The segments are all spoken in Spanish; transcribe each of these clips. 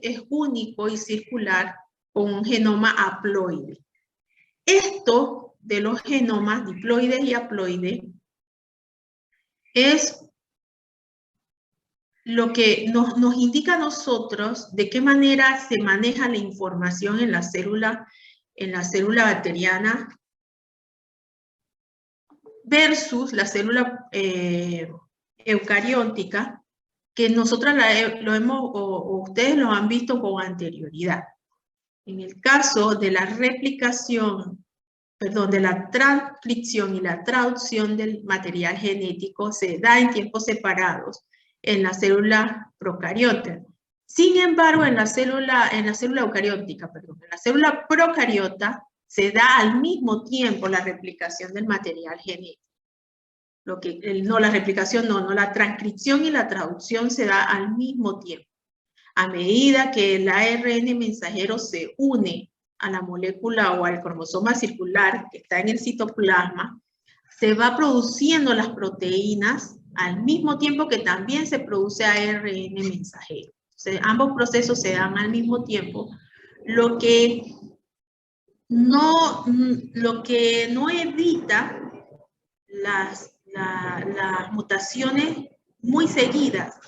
es único y circular con un genoma haploide. Esto de los genomas diploides y haploides es lo que nos indica a nosotros de qué manera se maneja la información en la célula bacteriana versus la célula eucariótica, que nosotros ustedes lo han visto con anterioridad. En el caso de la replicación, perdón, de la transcripción y la traducción del material genético se da en tiempos separados en la célula procariota. Sin embargo, en la célula eucariótica, perdón, en la célula procariota se da al mismo tiempo la replicación del material genético. La transcripción y la traducción se da al mismo tiempo. A medida que el ARN mensajero se une a la molécula o al cromosoma circular que está en el citoplasma, se va produciendo las proteínas al mismo tiempo que también se produce ARN mensajero. O sea, ambos procesos se dan al mismo tiempo, lo que no evita las mutaciones muy seguidas.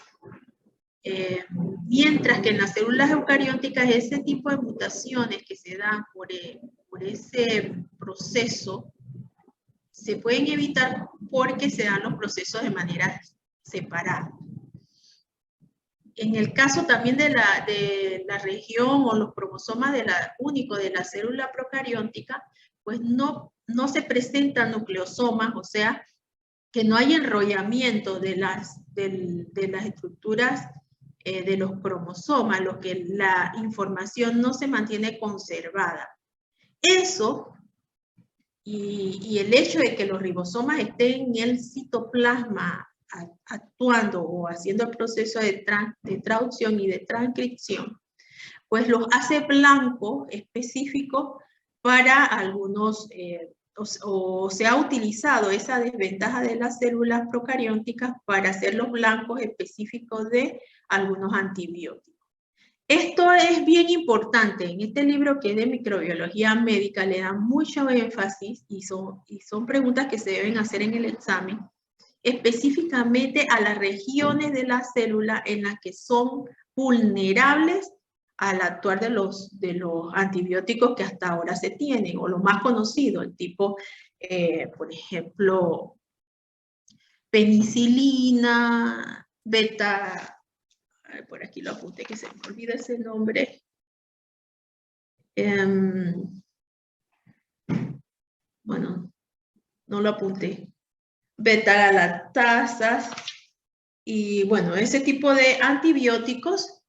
Mientras que en las células eucarióticas ese tipo de mutaciones que se dan por ese proceso se pueden evitar porque se dan los procesos de manera separada. En el caso también de la región o los cromosomas únicos de la célula procariótica, pues no se presentan nucleosomas, o sea, que no hay enrollamiento de las estructuras de los cromosomas, lo que la información no se mantiene conservada. Eso y el hecho de que los ribosomas estén en el citoplasma actuando o haciendo el proceso de traducción y de transcripción, pues los hace blancos específicos para algunos, o se ha utilizado esa desventaja de las células procarióticas para hacer los blancos específicos de algunos antibióticos. Esto es bien importante. En este libro que es de microbiología médica le dan mucho énfasis y son preguntas que se deben hacer en el examen, específicamente a las regiones de la célula en las que son vulnerables al actuar de los antibióticos que hasta ahora se tienen, o lo más conocido, el tipo, por ejemplo, penicilina, por aquí lo apunté que se me olvida ese nombre. Bueno, no lo apunté. Beta-galactasas y bueno, ese tipo de antibióticos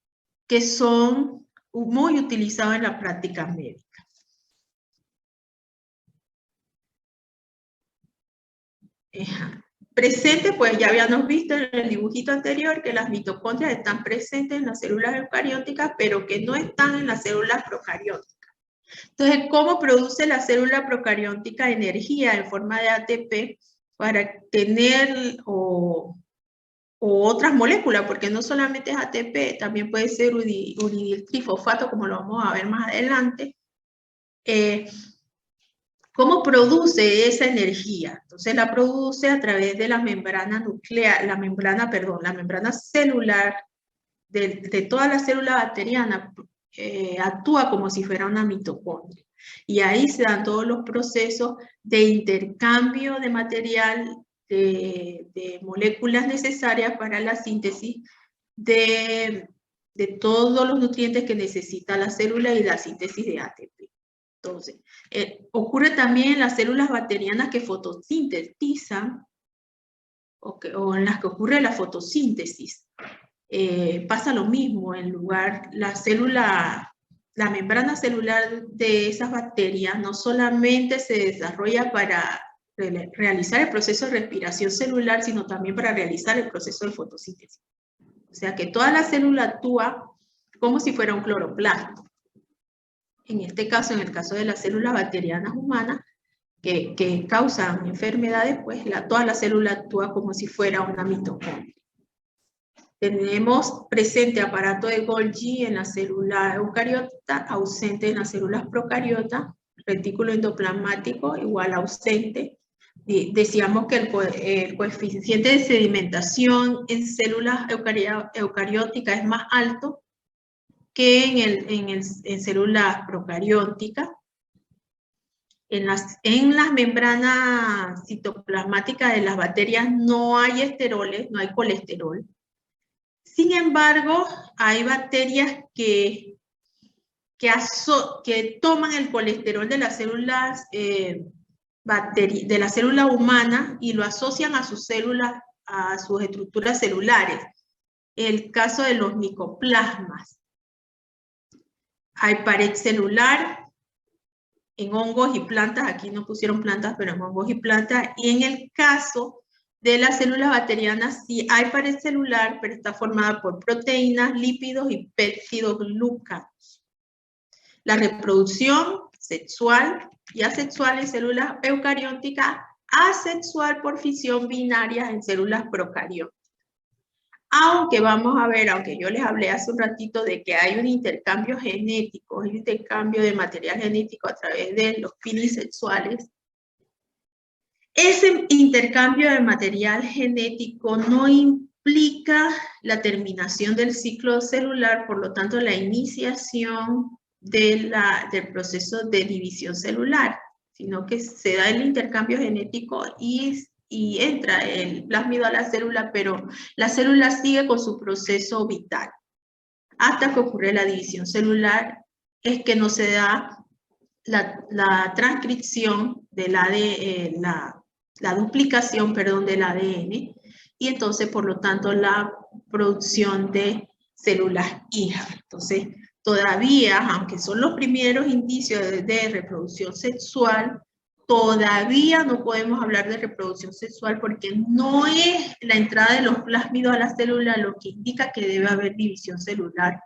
que son muy utilizados en la práctica médica. Presente, pues ya habíamos visto en el dibujito anterior que las mitocondrias están presentes en las células eucarióticas, pero que no están en las células procarióticas. Entonces, ¿cómo produce la célula procariótica energía en forma de ATP para tener o otras moléculas? Porque no solamente es ATP, también puede ser uridiltrifosfato, como lo vamos a ver más adelante. ¿Cómo produce esa energía? Entonces la produce a través de la membrana nuclear, la membrana celular de toda la célula bacteriana. Actúa como si fuera una mitocondria. Y ahí se dan todos los procesos de intercambio de material, de moléculas necesarias para la síntesis de todos los nutrientes que necesita la célula y la síntesis de ATP. Entonces, ocurre también en las células bacterianas que fotosintetizan o en las que ocurre la fotosíntesis. Pasa lo mismo, la membrana celular de esas bacterias no solamente se desarrolla para realizar el proceso de respiración celular, sino también para realizar el proceso de fotosíntesis. O sea que toda la célula actúa como si fuera un cloroplasto. En este caso, en el caso de las células bacterianas humanas que causan enfermedades, pues toda la célula actúa como si fuera una mitocondria. Tenemos presente aparato de Golgi en la célula eucariota, ausente en las células procariota, retículo endoplasmático igual ausente. Decíamos que el coeficiente de sedimentación en células eucarióticas es más alto que en células procarióticas. En las membranas citoplasmáticas de las bacterias no hay esteroles, no hay colesterol. Sin embargo, hay bacterias que toman el colesterol de las células de la célula humana y lo asocian a sus células, a sus estructuras celulares. El caso de los micoplasmas. Hay pared celular en hongos y plantas, aquí no pusieron plantas, pero en hongos y plantas, y en el caso de las células bacterianas sí hay pared celular, pero está formada por proteínas, lípidos y peptidoglucanos. La reproducción sexual y asexual en células eucarióticas, asexual por fisión binaria en células procarióticas. Aunque vamos a ver, aunque yo les hablé hace un ratito de que hay un intercambio genético, un intercambio de material genético a través de los finisexuales, ese intercambio de material genético no implica la terminación del ciclo celular, por lo tanto la iniciación del proceso de división celular, sino que se da el intercambio genético y entra el plásmido a la célula, pero la célula sigue con su proceso vital. Hasta que ocurre la división celular, es que no se da la transcripción del ADN, la duplicación, perdón, del ADN, y entonces, por lo tanto, la producción de células hijas. Entonces, todavía, aunque son los primeros indicios de reproducción sexual, todavía no podemos hablar de reproducción sexual porque no es la entrada de los plásmidos a la célula lo que indica que debe haber división celular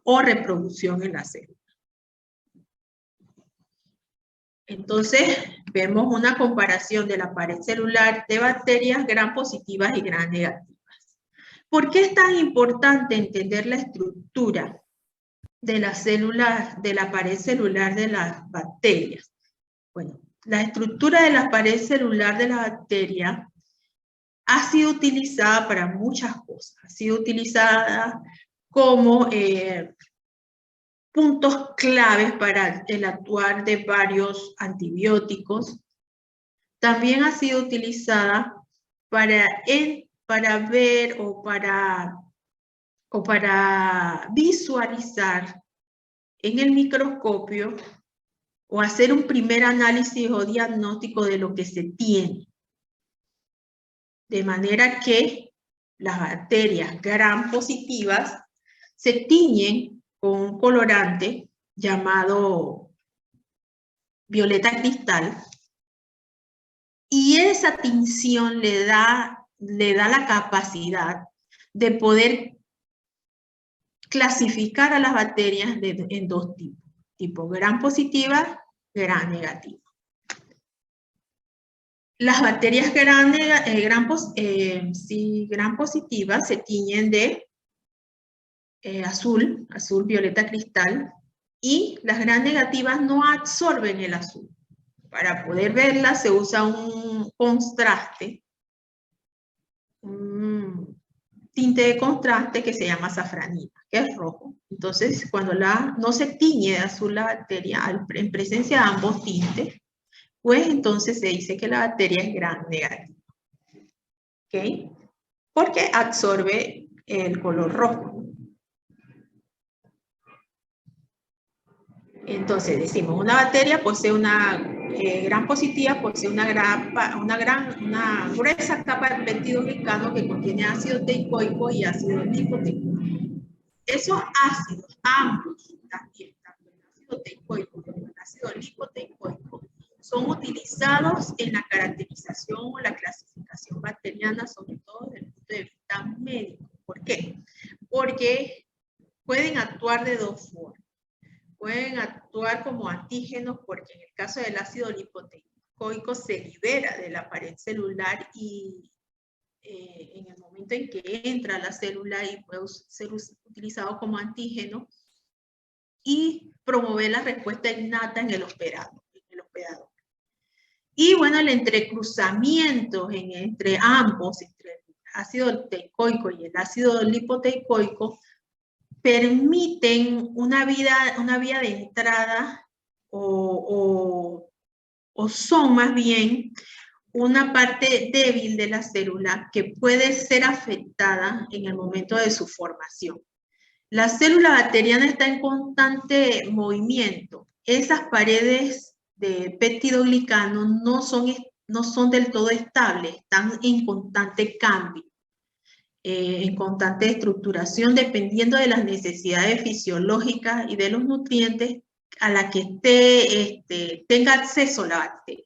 o reproducción en la célula. Entonces, vemos una comparación de la pared celular de bacterias gram positivas y gram negativas. ¿Por qué es tan importante entender la estructura de las células, de la pared celular de las bacterias? Bueno, la estructura de la pared celular de la bacteria ha sido utilizada para muchas cosas. Ha sido utilizada como puntos claves para el actuar de varios antibióticos. También ha sido utilizada para ver o para visualizar en el microscopio o hacer un primer análisis o diagnóstico de lo que se tiene. De manera que las bacterias gram positivas se tiñen con un colorante llamado violeta cristal, y esa tinción le da la capacidad de poder clasificar a las bacterias en dos tipos, tipo gram positiva, gram negativa. Las bacterias gram positivas se tiñen de azul violeta cristal, y las gram negativas no absorben el azul. Para poder verlas se usa un contraste, un tinte de contraste que se llama safranina, que es rojo. Entonces, cuando no se tiñe de azul la bacteria en presencia de ambos tintes, pues entonces se dice que la bacteria es gram negativa. ¿Ok? Porque absorbe el color rojo. Entonces decimos, una bacteria posee una gram positiva, posee una gruesa capa de peptidoglicano que contiene ácido teicoico y ácido lipoteico. Esos ácidos, ambos, también, tanto el ácido teicoico como el ácido lipoteicoico, son utilizados en la caracterización o la clasificación bacteriana, sobre todo desde el punto de vista médico. ¿Por qué? Porque pueden actuar de dos formas. Pueden actuar como antígenos, porque en el caso del ácido lipoteicoico se libera de la pared celular y en el momento en que entra a la célula y puede ser utilizado como antígeno y promover la respuesta innata en el hospedador. Y bueno, el entrecruzamiento entre ambos, entre el ácido teicoico y el ácido lipoteicoico, permiten una vía de entrada o son más bien una parte débil de la célula que puede ser afectada en el momento de su formación. La célula bacteriana está en constante movimiento. Esas paredes de peptidoglicano no son del todo estables, están en constante cambio, en constante estructuración, dependiendo de las necesidades fisiológicas y de los nutrientes a la que tenga acceso la bacteria.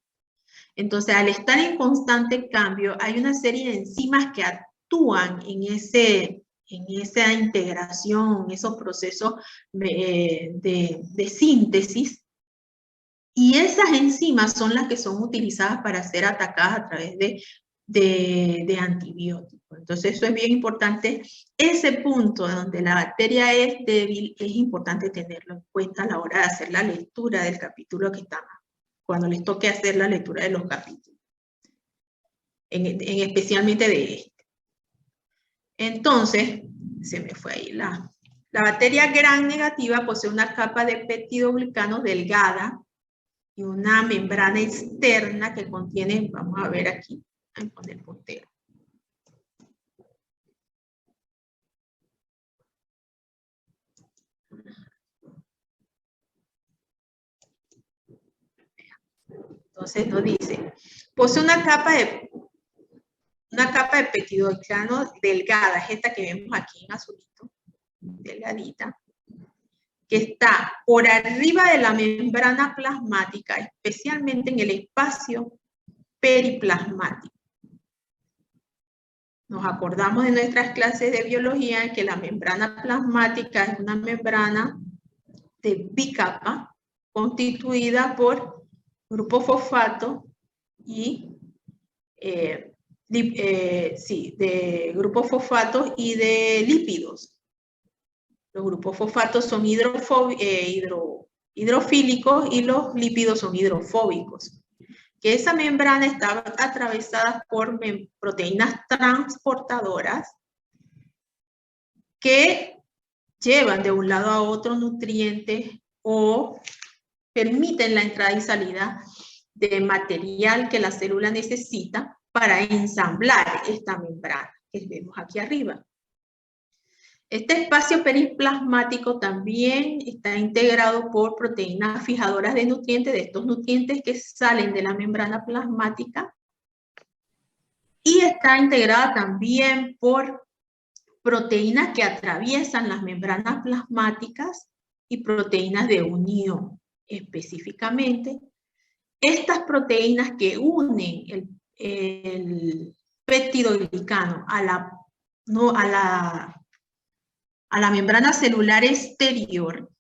Entonces, al estar en constante cambio, hay una serie de enzimas que actúan en esa integración, esos procesos de síntesis, y esas enzimas son las que son utilizadas para ser atacadas a través de antibióticos. Entonces, eso es bien importante. Ese punto donde la bacteria es débil, es importante tenerlo en cuenta a la hora de hacer la lectura del capítulo que estamos, cuando les toque hacer la lectura de los capítulos, especialmente de este. Entonces, se me fue ahí la bacteria gram negativa posee una capa de peptidoglicano delgada y una membrana externa que contiene, vamos a ver aquí, voy a poner puntero. Entonces nos dice, posee una capa de peptidoglicano delgada, es esta que vemos aquí en azulito, delgadita, que está por arriba de la membrana plasmática, especialmente en el espacio periplasmático. Nos acordamos de nuestras clases de biología en que la membrana plasmática es una membrana de bicapa constituida por grupo fosfato y de grupos fosfatos y de lípidos. Los grupos fosfatos son hidrofílicos y los lípidos son hidrofóbicos. Que esa membrana está atravesada por proteínas transportadoras que llevan de un lado a otro nutrientes o permiten la entrada y salida de material que la célula necesita para ensamblar esta membrana que vemos aquí arriba. Este espacio periplasmático también está integrado por proteínas fijadoras de nutrientes, de estos nutrientes que salen de la membrana plasmática, y está integrada también por proteínas que atraviesan las membranas plasmáticas y proteínas de unión. Específicamente, estas proteínas que unen el peptidoglicano a la membrana celular exterior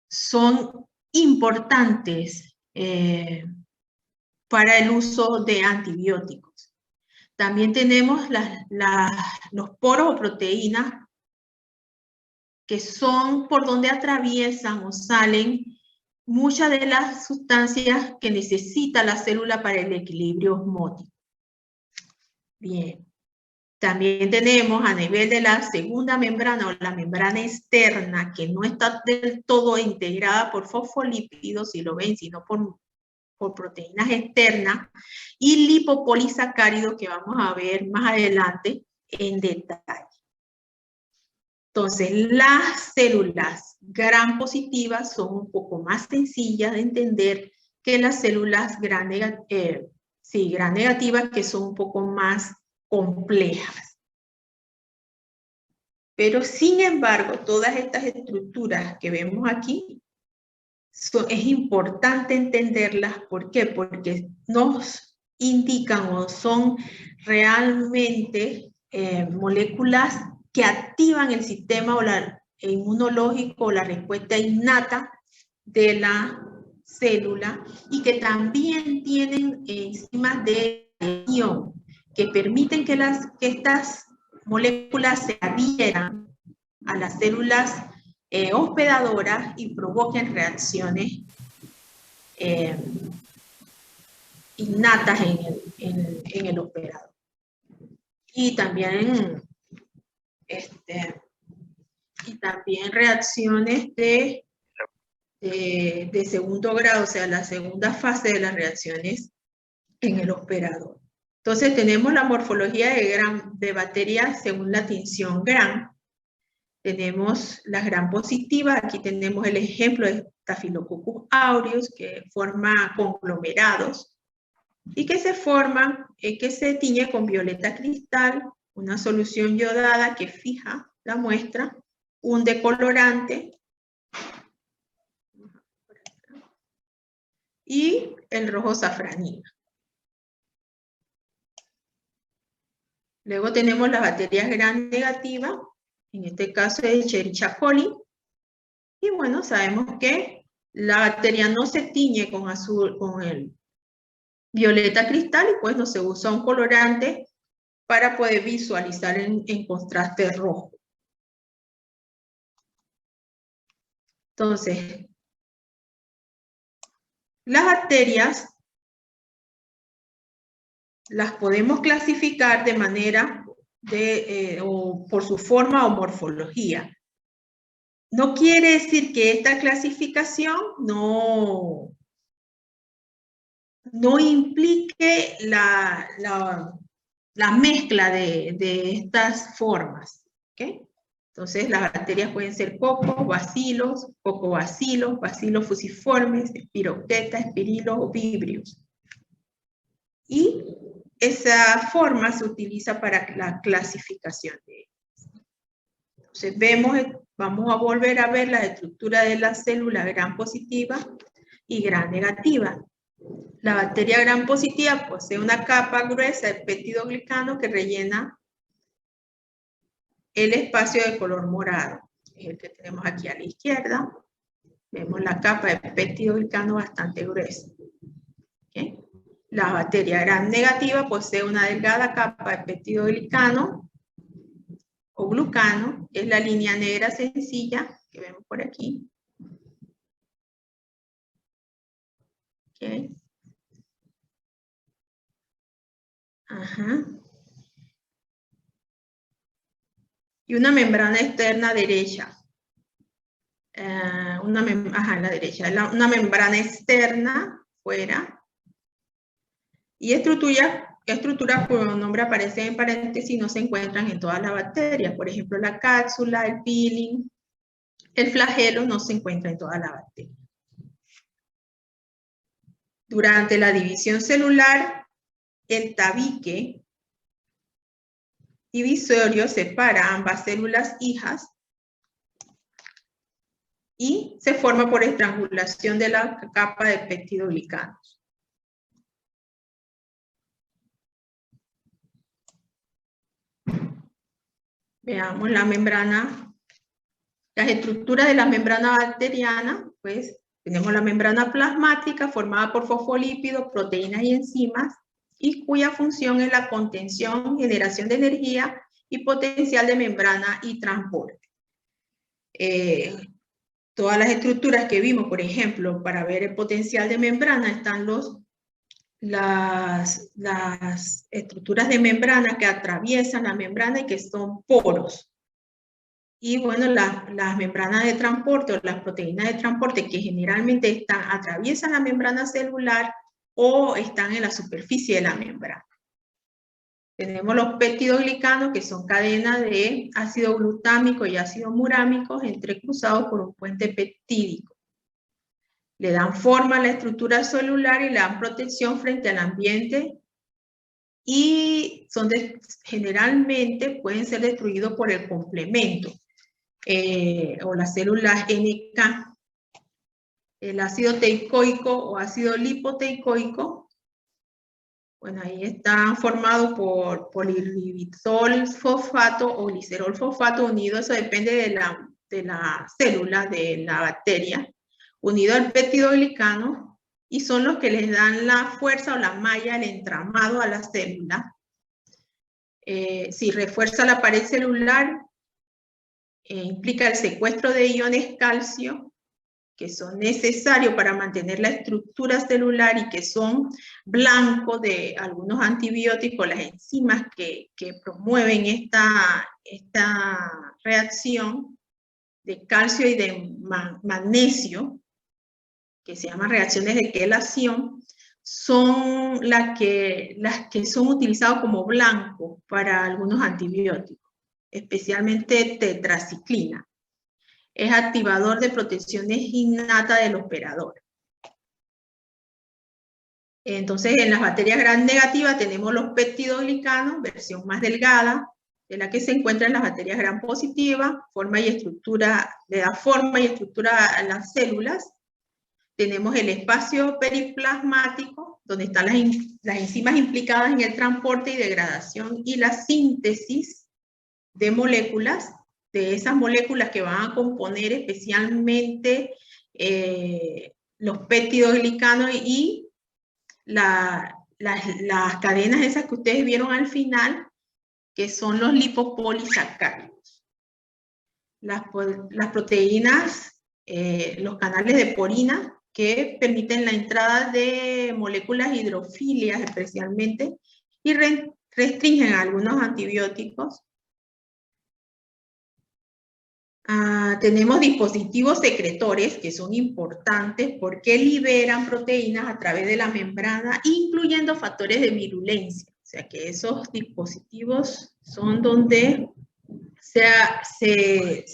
son importantes para el uso de antibióticos. También tenemos los poros o proteínas que son por donde atraviesan o salen muchas de las sustancias que necesita la célula para el equilibrio osmótico. Bien. También tenemos a nivel de la segunda membrana o la membrana externa, que no está del todo integrada por fosfolípidos, si lo ven, sino por proteínas externas, y lipopolisacáridos que vamos a ver más adelante en detalle. Entonces, las células gram positivas son un poco más sencillas de entender que las células gram negativas, que son un poco más complejas. Pero sin embargo, todas estas estructuras que vemos aquí, es importante entenderlas. ¿Por qué? Porque nos indican o son realmente moléculas que activan el sistema inmunológico o la respuesta innata de la célula, y que también tienen enzimas de adhesión que permiten que estas moléculas se adhieran a las células hospedadoras y provoquen reacciones innatas en el hospedador. Y también reacciones de segundo grado, o sea, la segunda fase de las reacciones en el hospedador. Entonces tenemos la morfología de bacterias según la tinción Gram. Tenemos las Gram positivas, aquí tenemos el ejemplo de Staphylococcus aureus, que forma conglomerados y que se forman, que se tiñe con violeta cristal, una solución yodada que fija la muestra, un decolorante y el rojo safranina. Luego tenemos las bacterias Gram negativas, en este caso es Escherichia coli, y bueno, sabemos que la bacteria no se tiñe con el violeta cristal y pues no se usa un colorante para poder visualizar en contraste rojo. Entonces, las bacterias las podemos clasificar de manera o por su forma o morfología. No quiere decir que esta clasificación no implique la mezcla de estas formas. ¿Okay? Entonces, las bacterias pueden ser cocobacilos, bacilos fusiformes, espiroqueta, espirilos o vibrios. Y esa forma se utiliza para la clasificación de ellas. Entonces, vamos a volver a ver la estructura de la célula Gram positiva y Gram negativa. La bacteria Gram positiva posee una capa gruesa de peptidoglicano que rellena el espacio de color morado, es el que tenemos aquí a la izquierda. Vemos la capa de peptidoglicano bastante gruesa. ¿Okay? La bacteria Gram negativa posee una delgada capa de peptidoglicano o glucano, que es la línea negra sencilla que vemos por aquí. ¿Okay? Ajá. Y una membrana externa derecha. La derecha. Una membrana externa fuera. Y estructuras cuyo nombre aparece en paréntesis no se encuentran en todas las bacterias. Por ejemplo, la cápsula, el peeling, el flagelo no se encuentra en todas las bacterias. Durante la división celular, el tabique divisorio separa ambas células hijas y se forma por estrangulación de la capa de peptidoglicanos. Veamos la membrana, las estructuras de la membrana bacteriana. Pues tenemos la membrana plasmática formada por fosfolípidos, proteínas y enzimas, y cuya función es la contención, generación de energía y potencial de membrana y transporte. Todas las estructuras que vimos, por ejemplo, para ver el potencial de membrana, están las estructuras de membrana que atraviesan la membrana y que son poros. Y bueno, las membranas de transporte o las proteínas de transporte que generalmente atraviesan la membrana celular o están en la superficie de la membrana. Tenemos los peptidoglicanos, que son cadenas de ácido glutámico y ácido murámico entrecruzados por un puente peptídico. Le dan forma a la estructura celular y le dan protección frente al ambiente y generalmente pueden ser destruidos por el complemento o las células NK. El ácido teicoico o ácido lipoteicoico, bueno, ahí están formados por poliribitol fosfato o glicerol fosfato unido, eso depende de la célula, de la bacteria, unido al peptidoglicano, y son los que les dan la fuerza o la malla, el entramado a la célula. Si refuerza la pared celular, implica el secuestro de iones calcio, que son necesarios para mantener la estructura celular y que son blanco de algunos antibióticos, las enzimas que promueven esta reacción de calcio y de magnesio, que se llaman reacciones de quelación, son las que son utilizadas como blanco para algunos antibióticos, especialmente tetraciclina. Es activador de protecciones innata del operador. Entonces, en las bacterias gram negativas tenemos los peptidoglicanos, versión más delgada, de la que se encuentra en las bacterias gram positivas, forma y estructura, le da forma y estructura a las células. Tenemos el espacio periplasmático, donde están las enzimas implicadas en el transporte y degradación y la síntesis de moléculas, de esas moléculas que van a componer especialmente los peptidoglicanos y las cadenas esas que ustedes vieron al final, que son los lipopolisacáridos. Las proteínas, los canales de porina, que permiten la entrada de moléculas hidrofilias especialmente y restringen algunos antibióticos. Tenemos dispositivos secretores que son importantes porque liberan proteínas a través de la membrana, incluyendo factores de virulencia. O sea que esos dispositivos son donde se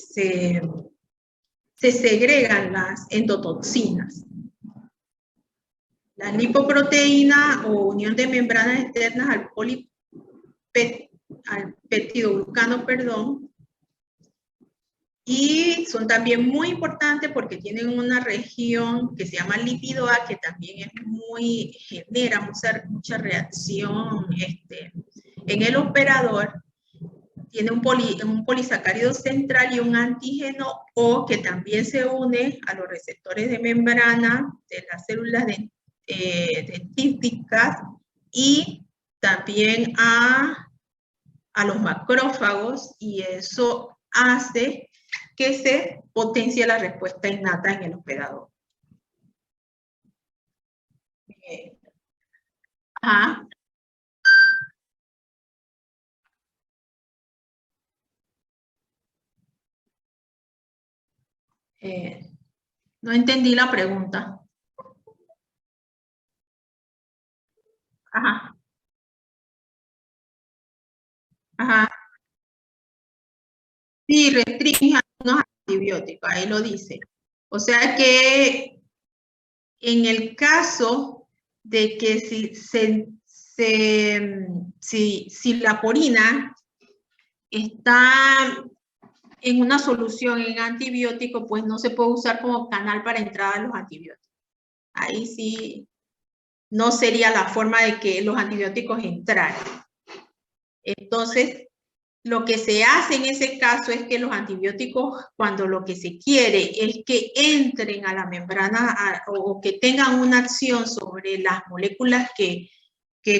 segregan las endotoxinas. La lipoproteína o unión de membranas externas al peptidoglucano, y son también muy importantes porque tienen una región que se llama lipidoa, que también genera mucha reacción en el operador. Tiene un polisacárido central y un antígeno O que también se une a los receptores de membrana de las células dentísticas y también a los macrófagos, y eso hace que se potencie la respuesta innata en el operador. Ajá. No entendí la pregunta. Ajá. Ajá. Sí, restringe algunos antibióticos, ahí lo dice. O sea que en el caso de que si la porina está en una solución en antibiótico, pues no se puede usar como canal para entrada a los antibióticos. Ahí sí no sería la forma de que los antibióticos entraran. Entonces, lo que se hace en ese caso es que los antibióticos, cuando lo que se quiere es que entren a la membrana o que tengan una acción sobre las moléculas que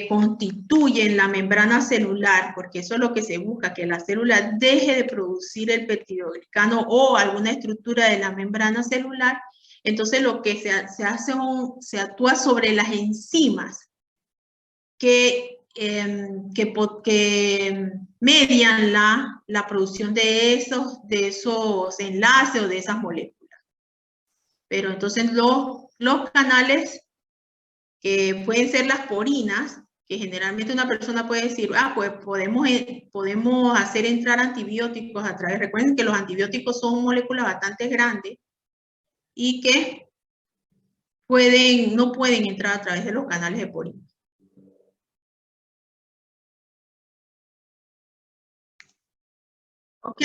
constituyen la membrana celular, porque eso es lo que se busca, que la célula deje de producir el peptidoglicano o alguna estructura de la membrana celular. Entonces lo que se actúa sobre las enzimas que median la producción de esos enlaces o de esas moléculas. Pero entonces los canales que pueden ser las porinas, que generalmente una persona puede decir, pues podemos hacer entrar antibióticos a través, recuerden que los antibióticos son moléculas bastante grandes y que no pueden entrar a través de los canales de porina. ¿Ok?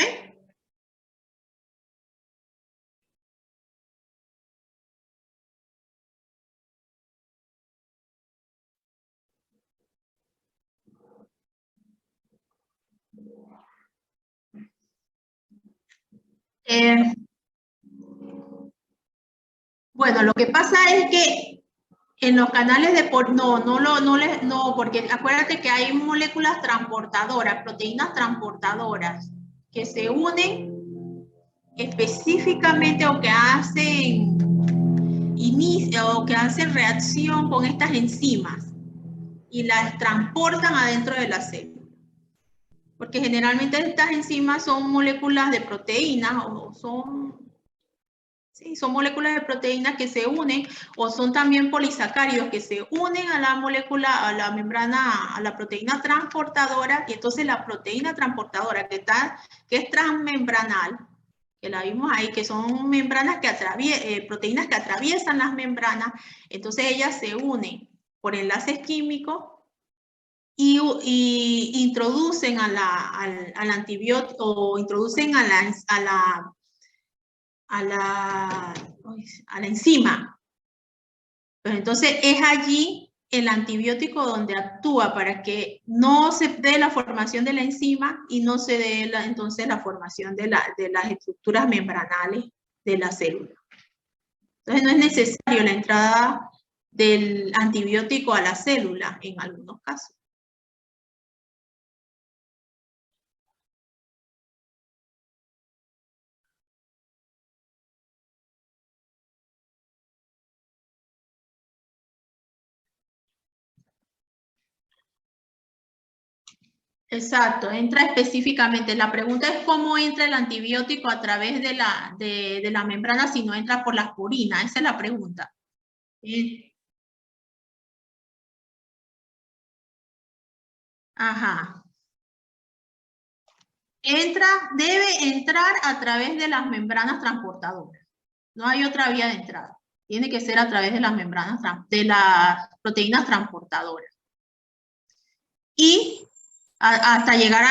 Bueno, lo que pasa es que En los canales de no, porque acuérdate que hay moléculas transportadoras, proteínas transportadoras, que se unen específicamente o que hacen o que hacen reacción con estas enzimas y las transportan adentro de la célula. Porque generalmente estas enzimas son moléculas de proteínas o son moléculas de proteínas que se unen, o son también polisacáridos que se unen a la molécula, a la membrana, a la proteína transportadora, y entonces la proteína transportadora que es transmembranal, que la vimos ahí, que son membranas que proteínas que atraviesan las membranas, entonces ellas se unen por enlaces químicos y introducen al antibiótico, o introducen a la enzima. Pues entonces es allí el antibiótico donde actúa para que no se dé la formación de la enzima y no se dé entonces la formación de las estructuras membranales de la célula. Entonces no es necesario la entrada del antibiótico a la célula en algunos casos. Exacto, entra específicamente. La pregunta es cómo entra el antibiótico a través de la membrana si no entra por las purinas. Esa es la pregunta. Ajá. Debe entrar a través de las membranas transportadoras. No hay otra vía de entrada. Tiene que ser a través de las membranas, de las proteínas transportadoras. Y hasta llegar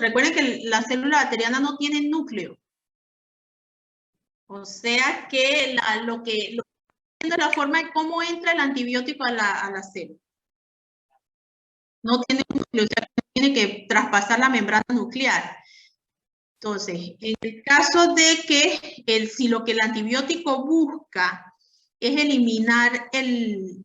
recuerden que la célula bacteriana no tiene núcleo. O sea que la forma de cómo entra el antibiótico a la célula. No tiene núcleo, o sea, tiene que traspasar la membrana nuclear. Entonces, en el caso de que si lo que el antibiótico busca es eliminar el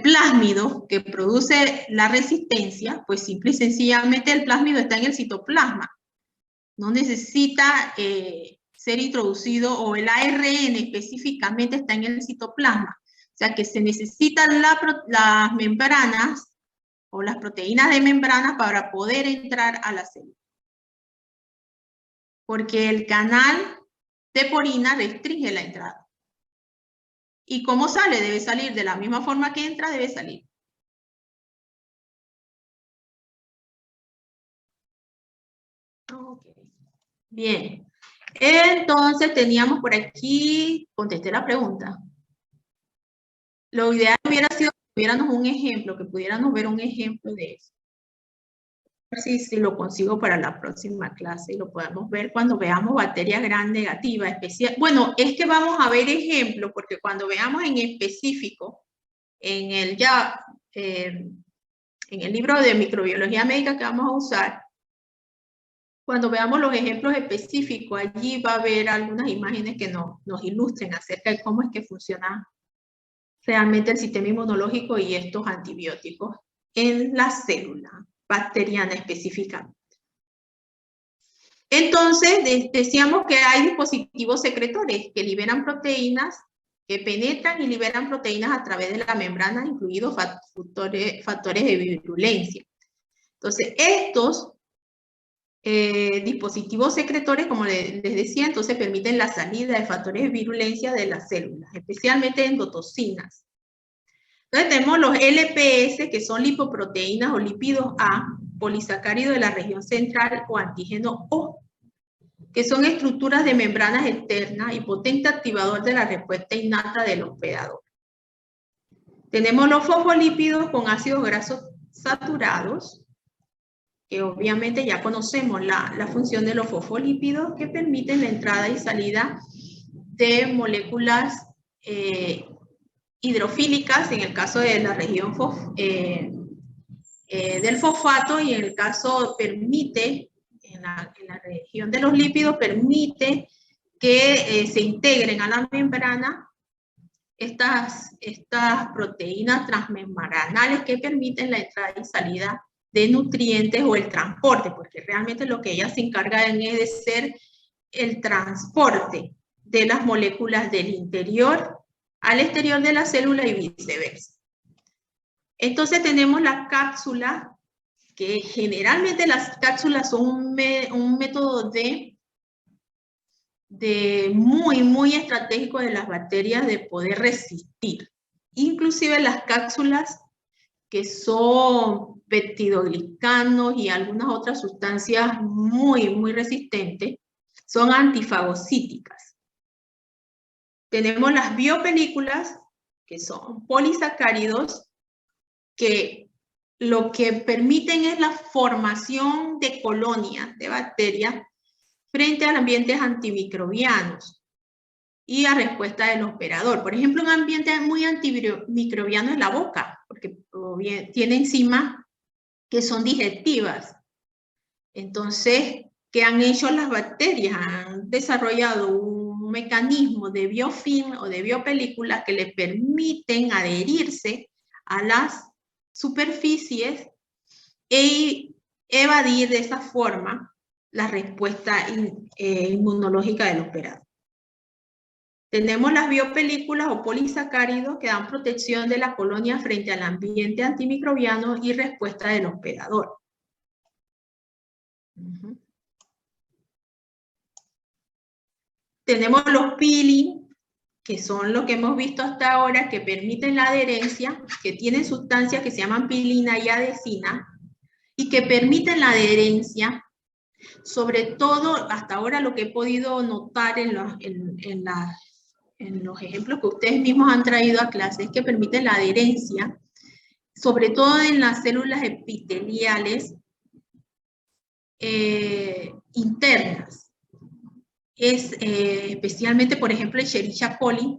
plásmido que produce la resistencia, pues simple y sencillamente el plásmido está en el citoplasma. No necesita ser introducido, o el ARN específicamente está en el citoplasma. O sea que se necesitan las membranas o las proteínas de membrana para poder entrar a la célula. Porque el canal de porina restringe la entrada. ¿Y cómo sale? Debe salir de la misma forma que entra, debe salir. Okay. Bien. Entonces teníamos por aquí, contesté la pregunta. Lo ideal hubiera sido que tuviéramos un ejemplo, que pudiéramos ver un ejemplo de eso. A ver si lo consigo para la próxima clase y lo podemos ver cuando veamos bacteria gram negativa especial. Bueno, es que vamos a ver ejemplos, porque cuando veamos en específico, en el libro de microbiología médica que vamos a usar, cuando veamos los ejemplos específicos, allí va a haber algunas imágenes que nos ilustren acerca de cómo es que funciona realmente el sistema inmunológico y estos antibióticos en la célula bacteriana específicamente. Entonces, decíamos que hay dispositivos secretores que liberan proteínas, que penetran y liberan proteínas a través de la membrana, incluidos factores de virulencia. Entonces, estos dispositivos secretores, como les decía, entonces permiten la salida de factores de virulencia de las células, especialmente endotoxinas. Entonces tenemos los LPS, que son lipoproteínas o lípidos A, polisacáridos de la región central o antígeno O, que son estructuras de membranas externas y potente activador de la respuesta innata del hospedador. Tenemos los fosfolípidos con ácidos grasos saturados, que obviamente ya conocemos la función de los fosfolípidos, que permiten la entrada y salida de moléculas hidrofílicas, en el caso de la región del fosfato, y en el caso permite, en la región de los lípidos, permite que se integren a la membrana estas proteínas transmembranales que permiten la entrada y salida de nutrientes o el transporte, porque realmente lo que ellas se encargan es de ser el transporte de las moléculas del interior al exterior de la célula y viceversa. Entonces tenemos la cápsula, que generalmente las cápsulas son un método muy estratégico de las bacterias de poder resistir. Inclusive las cápsulas que son peptidoglicanos y algunas otras sustancias muy resistentes, son antifagocíticas. Tenemos las biopelículas, que son polisacáridos, que lo que permiten es la formación de colonias de bacterias frente a ambientes antimicrobianos y a respuesta del operador. Por ejemplo, un ambiente muy antimicrobiano es la boca, porque tiene enzimas que son digestivas. Entonces, ¿qué han hecho las bacterias? Han desarrollado un mecanismo de biofilm o de biopelículas que les permiten adherirse a las superficies e evadir de esa forma la respuesta inmunológica del operador. Tenemos las biopelículas o polisacáridos que dan protección de la colonia frente al ambiente antimicrobiano y respuesta del hospedador. Tenemos los peeling, que son lo que hemos visto hasta ahora, que permiten la adherencia, que tienen sustancias que se llaman pilina y adhesina, y que permiten la adherencia, sobre todo hasta ahora lo que he podido notar en los ejemplos que ustedes mismos han traído a clase, es que permiten la adherencia, sobre todo en las células epiteliales internas. Es especialmente, por ejemplo, el Escherichia coli,